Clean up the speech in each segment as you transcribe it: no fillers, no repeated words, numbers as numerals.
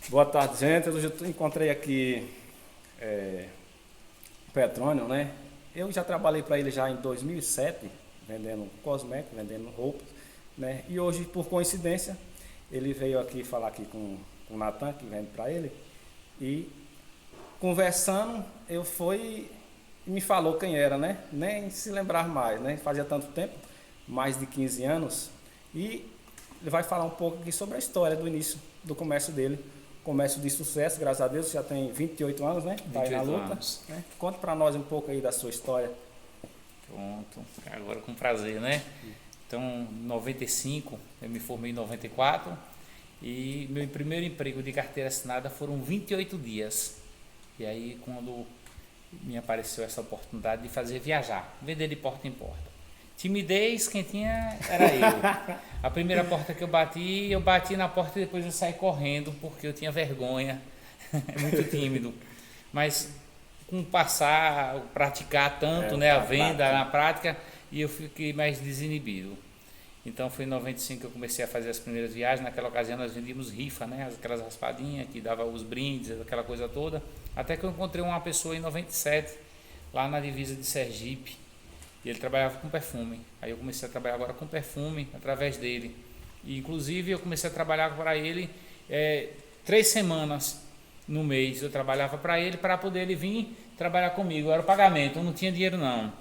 Boa tarde, gente. Hoje eu encontrei aqui o Petrônio, né? Eu já trabalhei para ele já em 2007, vendendo cosméticos, vendendo roupas, né? E hoje, por coincidência, ele veio aqui falar aqui com o Natan, que vende para ele, e conversando, eu fui e me falou quem era, né? Nem se lembrar mais, né? Fazia tanto tempo, mais de 15 anos, e ele vai falar um pouco aqui sobre a história do início do comércio dele. Comércio de sucesso, graças a Deus, já tem 28 anos, né? Tá aí na 28 luta, anos. né? Conta para nós um pouco aí da sua história. Pronto. Agora com prazer, né? Então, em 95, eu me formei em 94 e meu primeiro emprego de carteira assinada foram 28 dias. E aí, quando me apareceu essa oportunidade de fazer viajar, vender de porta em porta. Timidez, quem tinha era eu. A primeira porta que eu bati na porta e depois eu saí correndo porque eu tinha vergonha, muito tímido. Mas com passar, praticar tanto, né, a venda na prática, e eu fiquei mais desinibido. Então foi em 95 que eu comecei a fazer as primeiras viagens. Naquela ocasião nós vendíamos rifa, né, aquelas raspadinhas que dava os brindes, aquela coisa toda. Até que eu encontrei uma pessoa em 97, lá na divisa de Sergipe, e ele trabalhava com perfume. Aí eu comecei a trabalhar agora com perfume através dele. E inclusive eu comecei a trabalhar para ele 3 semanas no mês. Eu trabalhava para ele para poder ele vir trabalhar comigo. Era o pagamento, eu não tinha dinheiro não.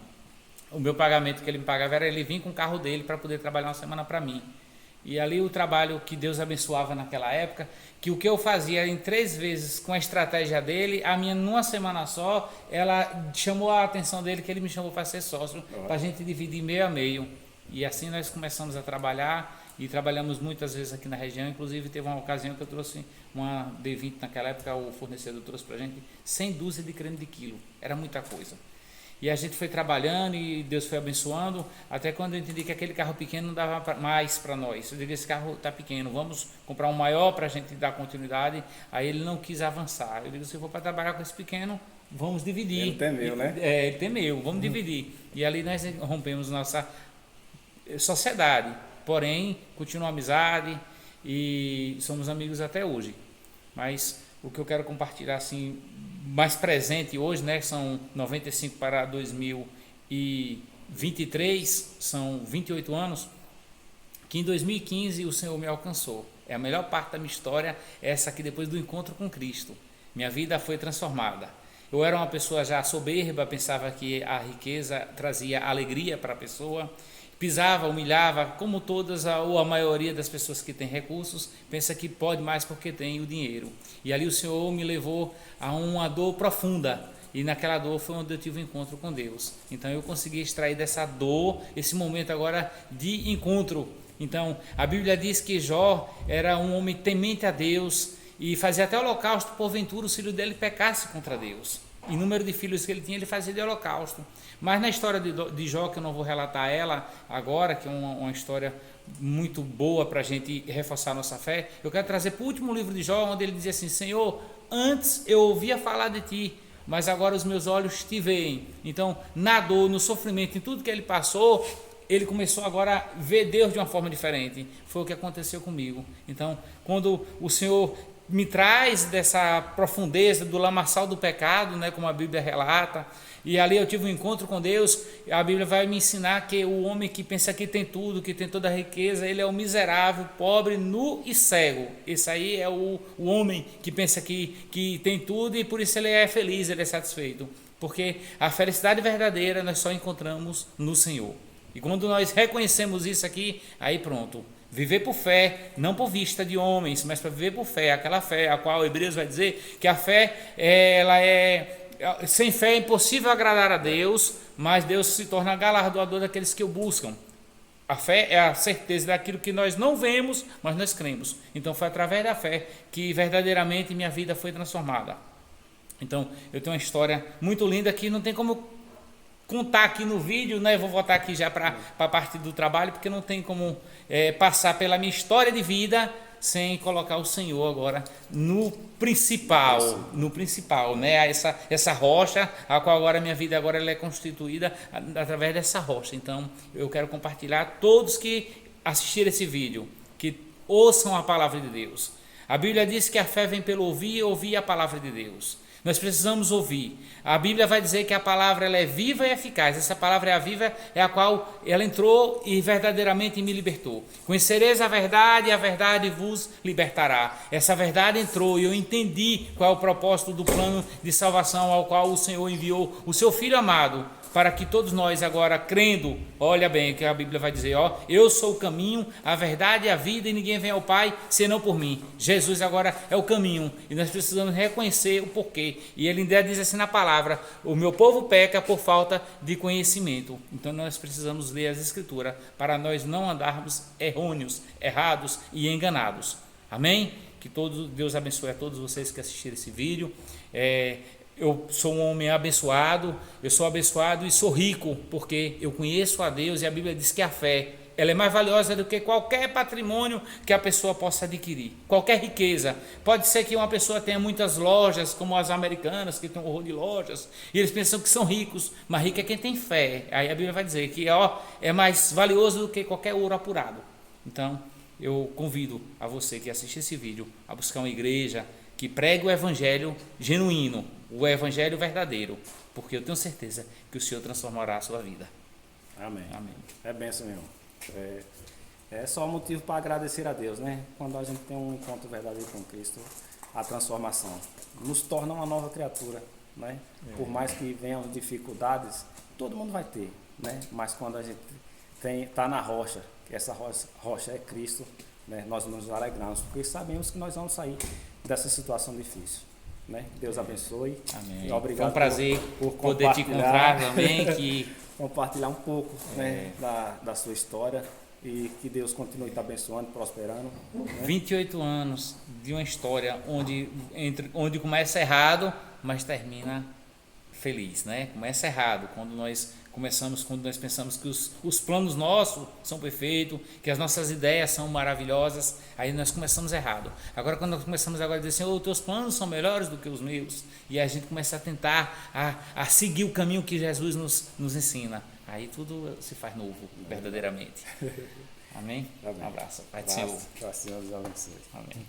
O meu pagamento que ele me pagava era ele vir com o carro dele para poder trabalhar uma semana para mim. E ali o trabalho que Deus abençoava naquela época, que o que eu fazia em 3 vezes com a estratégia dele, a minha numa semana só, ela chamou a atenção dele, que ele me chamou para ser sócio, para a gente dividir meio a meio. E assim nós começamos a trabalhar e trabalhamos muitas vezes aqui na região. Inclusive teve uma ocasião que eu trouxe uma D20 naquela época, o fornecedor trouxe para a gente 100 dúzias de creme de quilo, era muita coisa. E a gente foi trabalhando e Deus foi abençoando, até quando eu entendi que aquele carro pequeno não dava mais para nós. Eu digo, esse carro está pequeno, vamos comprar um maior para a gente dar continuidade. Aí ele não quis avançar. Eu digo, se eu for para trabalhar com esse pequeno, vamos dividir. Ele temeu, né? Ele temeu, vamos dividir. E ali nós rompemos nossa sociedade, porém, continua a amizade e somos amigos até hoje. Mas o que eu quero compartilhar assim mais presente hoje, né, são 95 para 2023, são 28 anos, que em 2015 o Senhor me alcançou. É a melhor parte da minha história, essa aqui depois do encontro com Cristo. Minha vida foi transformada. Eu era uma pessoa já soberba, pensava que a riqueza trazia alegria para a pessoa, pisava, humilhava, como todas ou a maioria das pessoas que têm recursos, pensa que pode mais porque tem o dinheiro. E ali o Senhor me levou a uma dor profunda, e naquela dor foi onde eu tive um encontro com Deus. Então eu consegui extrair dessa dor, esse momento agora de encontro. Então a Bíblia diz que Jó era um homem temente a Deus, e fazia até holocausto, porventura o filho dele pecasse contra Deus. E o número de filhos que ele tinha, ele fazia de holocausto. Mas na história de Jó, que eu não vou relatar ela agora, que é uma história muito boa para a gente reforçar a nossa fé, eu quero trazer para o último livro de Jó, onde ele dizia assim: Senhor, antes eu ouvia falar de ti, mas agora os meus olhos te veem. Então, na dor, no sofrimento, em tudo que ele passou, ele começou agora a ver Deus de uma forma diferente. Foi o que aconteceu comigo. Então, quando o Senhor me traz dessa profundeza do lamaçal do pecado, né, como a Bíblia relata, e ali eu tive um encontro com Deus, a Bíblia vai me ensinar que o homem que pensa que tem tudo, que tem toda a riqueza, ele é o miserável, pobre, nu e cego. Esse aí é o homem que pensa que tem tudo e por isso ele é feliz, ele é satisfeito. Porque a felicidade verdadeira nós só encontramos no Senhor. E quando nós reconhecemos isso aqui, aí pronto. Viver por fé, não por vista de homens, mas para viver por fé, aquela fé a qual Hebreus vai dizer que a fé, ela sem fé é impossível agradar a Deus, mas Deus se torna galardoador daqueles que o buscam. A fé é a certeza daquilo que nós não vemos, mas nós cremos. Então foi através da fé que verdadeiramente minha vida foi transformada. Então eu tenho uma história muito linda que não tem como contar aqui no vídeo, né? Eu vou voltar aqui já para a parte do trabalho, porque não tem como passar pela minha história de vida sem colocar o Senhor agora no principal, né? Essa rocha, a qual agora a minha vida agora ela é constituída através dessa rocha. Então, eu quero compartilhar todos que assistirem esse vídeo, que ouçam a palavra de Deus. A Bíblia diz que a fé vem pelo ouvir e ouvir a palavra de Deus. Nós precisamos ouvir. A Bíblia vai dizer que a palavra ela é viva e eficaz. Essa palavra é a viva, é a qual ela entrou e verdadeiramente me libertou. Conhecereis a verdade e a verdade vos libertará. Essa verdade entrou e eu entendi qual é o propósito do plano de salvação ao qual o Senhor enviou o seu Filho amado, para que todos nós agora crendo, olha bem o que a Bíblia vai dizer, ó, eu sou o caminho, a verdade e a vida e ninguém vem ao Pai senão por mim. Jesus agora é o caminho e nós precisamos reconhecer o porquê. E ele ainda diz assim na palavra, o meu povo peca por falta de conhecimento. Então nós precisamos ler as Escrituras para nós não andarmos errôneos, errados e enganados. Amém? Que Deus abençoe a todos vocês que assistiram esse vídeo. Eu sou um homem abençoado, eu sou abençoado e sou rico, porque eu conheço a Deus e a Bíblia diz que a fé, ela é mais valiosa do que qualquer patrimônio que a pessoa possa adquirir, qualquer riqueza. Pode ser que uma pessoa tenha muitas lojas, como as americanas, que tem um horror de lojas, e eles pensam que são ricos, mas rico é quem tem fé. Aí a Bíblia vai dizer que é mais valioso do que qualquer ouro apurado. Então, eu convido a você que assiste esse vídeo a buscar uma igreja que pregue o evangelho genuíno, o evangelho verdadeiro, porque eu tenho certeza que o Senhor transformará a sua vida. Amém. Amém. É bênção mesmo. É só motivo para agradecer a Deus, né? Quando a gente tem um encontro verdadeiro com Cristo, a transformação nos torna uma nova criatura, né? Por mais que venham dificuldades, todo mundo vai ter, né? Mas quando a gente está na rocha, que essa rocha é Cristo, né? Nós nos alegramos, porque sabemos que nós vamos sair dessa situação difícil. Né? Deus abençoe. Amém. Obrigado. Foi um prazer por poder te encontrar também. Compartilhar um pouco né, da sua história e que Deus continue te abençoando, prosperando. Né? 28 anos de uma história onde começa errado, mas termina feliz, né? Começa errado quando nós pensamos que os planos nossos são perfeitos, que as nossas ideias são maravilhosas, aí nós começamos errado. Agora quando nós começamos agora a dizer assim, os teus planos são melhores do que os meus, e a gente começa a tentar a seguir o caminho que Jesus nos ensina, aí tudo se faz novo, verdadeiramente. Amém? Amém. Um abraço. Pai do Senhor. Deus abençoe. Amém.